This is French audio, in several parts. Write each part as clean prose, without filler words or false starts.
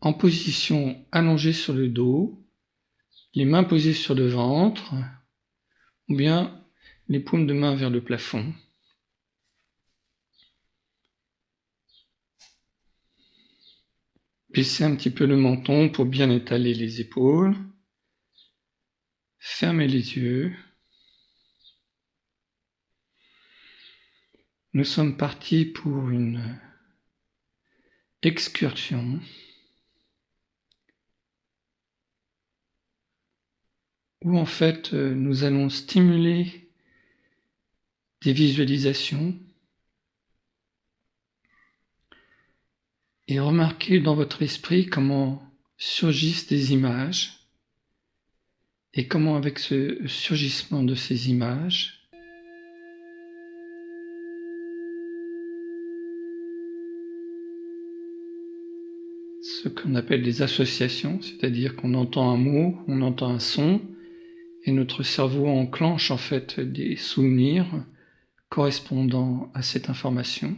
en position allongée sur le dos, les mains posées sur le ventre, ou bien les paumes de main vers le plafond. Baissez un petit peu le menton pour bien étaler les épaules. Fermez les yeux. Nous sommes partis pour une excursion où en fait nous allons stimuler des visualisations et remarquer dans votre esprit comment surgissent des images et comment avec ce surgissement de ces images, ce qu'on appelle des associations, c'est-à-dire qu'on entend un mot, on entend un son, et notre cerveau enclenche en fait des souvenirs correspondant à cette information.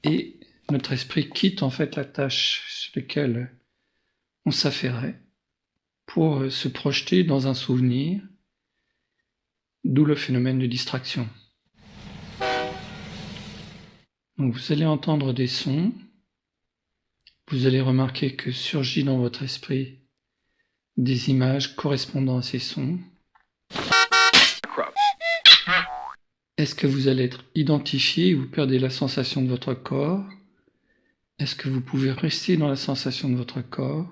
Et notre esprit quitte en fait la tâche sur laquelle on s'affairait pour se projeter dans un souvenir, d'où le phénomène de distraction. Donc vous allez entendre des sons, vous allez remarquer que surgit dans votre esprit des images correspondant à ces sons. Est-ce que vous allez être identifié, vous perdez la sensation de votre corps? Est-ce que vous pouvez rester dans la sensation de votre corps,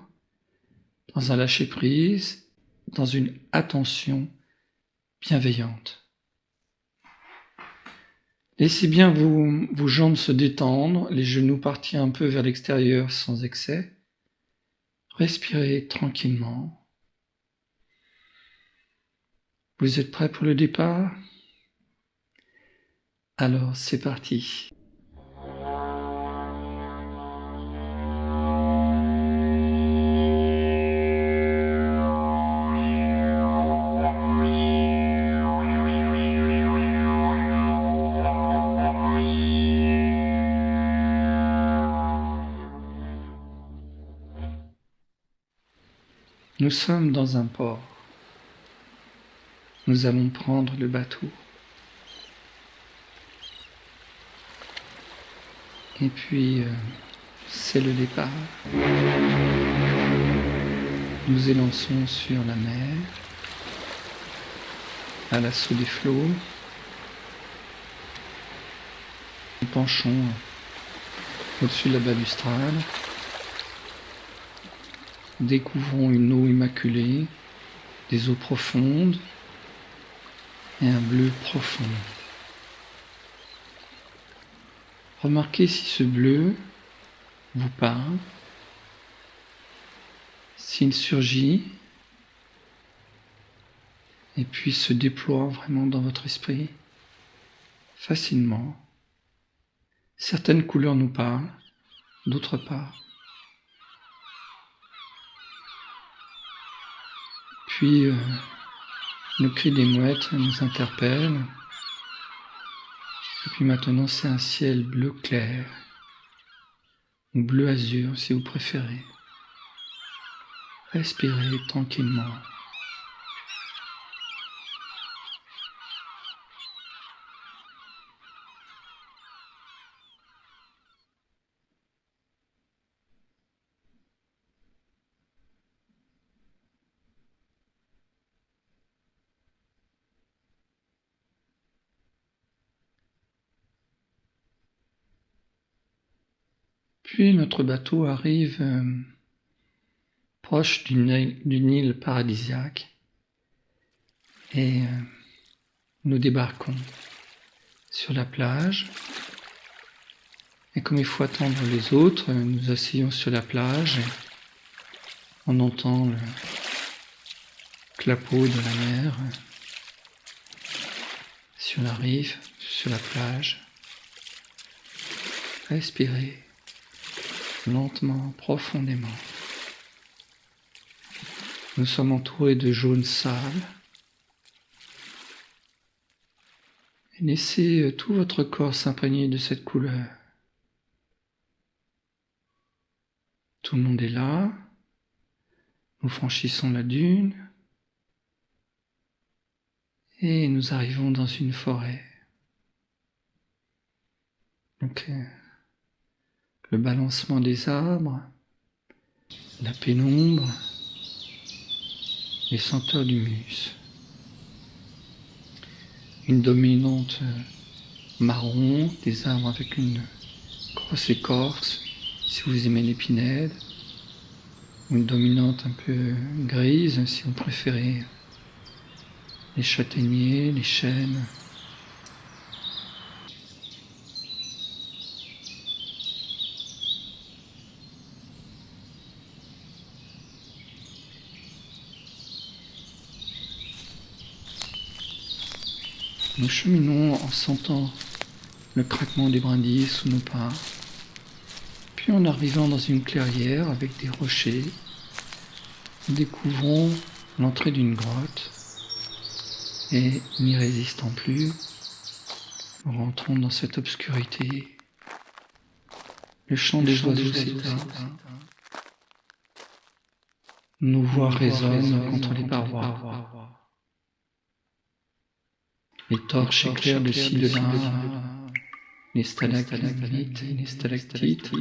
dans un lâcher-prise, dans une attention bienveillante? Laissez bien vos jambes se détendre, les genoux partir un peu vers l'extérieur sans excès. Respirez tranquillement. Vous êtes prêts pour le départ? Alors, c'est parti. Nous sommes dans un port. Nous allons prendre le bateau. Et puis, c'est le départ. Nous élançons sur la mer, à l'assaut des flots. Nous penchons au-dessus de la balustrade. Découvrons une eau immaculée, des eaux profondes et un bleu profond. Remarquez si ce bleu vous parle, s'il surgit et puis se déploie vraiment dans votre esprit facilement. Certaines couleurs nous parlent, d'autres pas. Puis le cri des mouettes nous interpelle. Et puis maintenant c'est un ciel bleu clair, ou bleu azur si vous préférez. Respirez tranquillement. Puis notre bateau arrive proche d'une île paradisiaque et nous débarquons sur la plage. Et comme il faut attendre les autres, nous asseyons sur la plage et on entend le clapot de la mer sur la rive, sur la plage. Respirez lentement, profondément. Nous sommes entourés de jaune sable. Et laissez tout votre corps s'imprégner de cette couleur. Tout le monde est là. Nous franchissons la dune et nous arrivons dans une forêt. Donc, le balancement des arbres, la pénombre, les senteurs d'humus. Une dominante marron, des arbres avec une grosse écorce, si vous aimez l'épinette. Une dominante un peu grise, si vous préférez les châtaigniers, les chênes. Nous cheminons en sentant le craquement des brindilles sous nos pas, puis en arrivant dans une clairière avec des rochers, nous découvrons l'entrée d'une grotte et, n'y résistant plus, nous rentrons dans cette obscurité. Le chant des oiseaux s'éteint. Nos voix résonnent contre les parois. Les torches éclairent de ci de là, les stalagmites et les stalactites.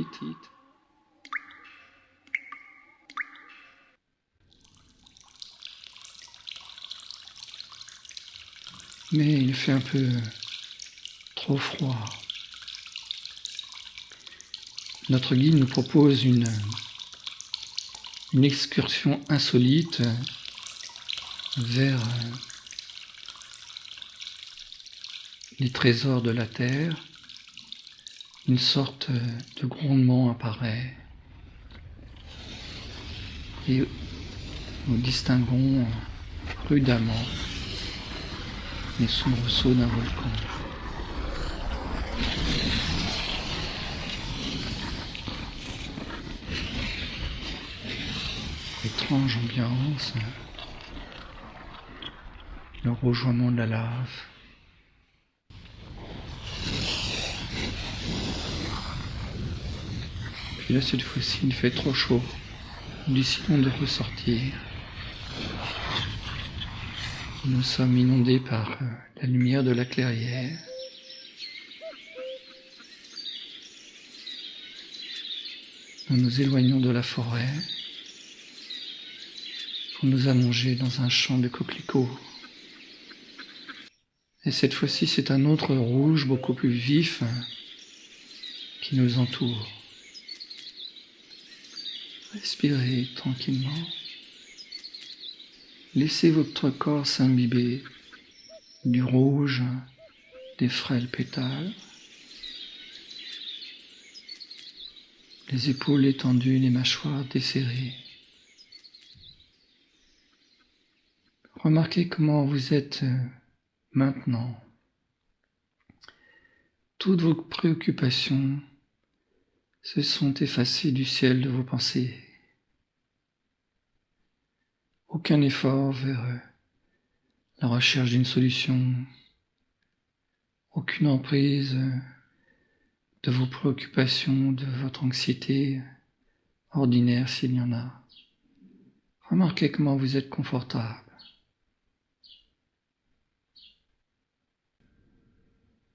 Mais il fait un peu trop froid. Notre guide nous propose une excursion insolite vers les trésors de la terre. Une sorte de grondement apparaît et nous distinguons prudemment les soubresauts d'un volcan. Étrange ambiance, le rougeoiement de la lave. Puis là, cette fois-ci, il fait trop chaud. Nous décidons de ressortir. Nous sommes inondés par la lumière de la clairière. Nous nous éloignons de la forêt pour nous allonger dans un champ de coquelicots. Et cette fois-ci, c'est un autre rouge beaucoup plus vif qui nous entoure. Respirez tranquillement. Laissez votre corps s'imbiber du rouge des frêles pétales. Les épaules étendues, les mâchoires desserrées. Remarquez comment vous êtes maintenant. Toutes vos préoccupations se sont effacées du ciel de vos pensées. Aucun effort vers la recherche d'une solution, aucune emprise de vos préoccupations, de votre anxiété ordinaire s'il y en a. Remarquez comment vous êtes confortable.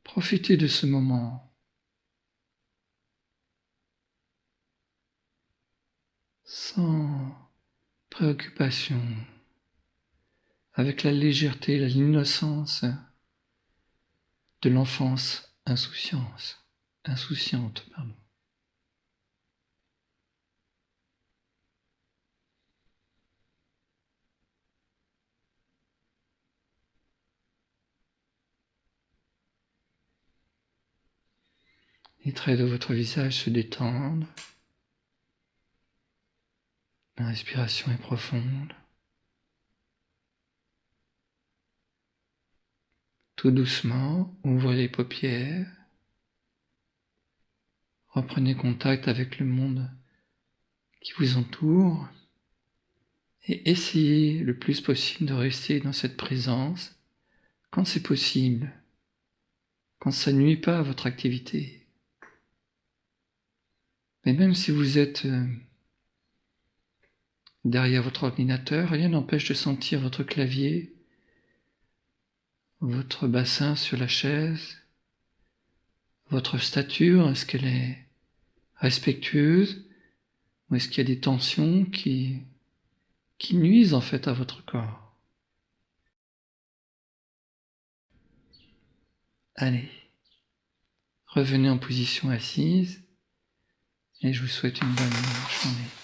Profitez de ce moment. Sans préoccupation, avec la légèreté, l'innocence de l'enfance insouciante. Les traits de votre visage se détendent. La respiration est profonde. Tout doucement, ouvrez les paupières. Reprenez contact avec le monde qui vous entoure et essayez le plus possible de rester dans cette présence quand c'est possible, quand ça ne nuit pas à votre activité. Mais même si vous êtes derrière votre ordinateur, rien n'empêche de sentir votre clavier, votre bassin sur la chaise, votre stature, est-ce qu'elle est respectueuse ou est-ce qu'il y a des tensions qui nuisent en fait à votre corps? Allez, revenez en position assise et je vous souhaite une bonne journée.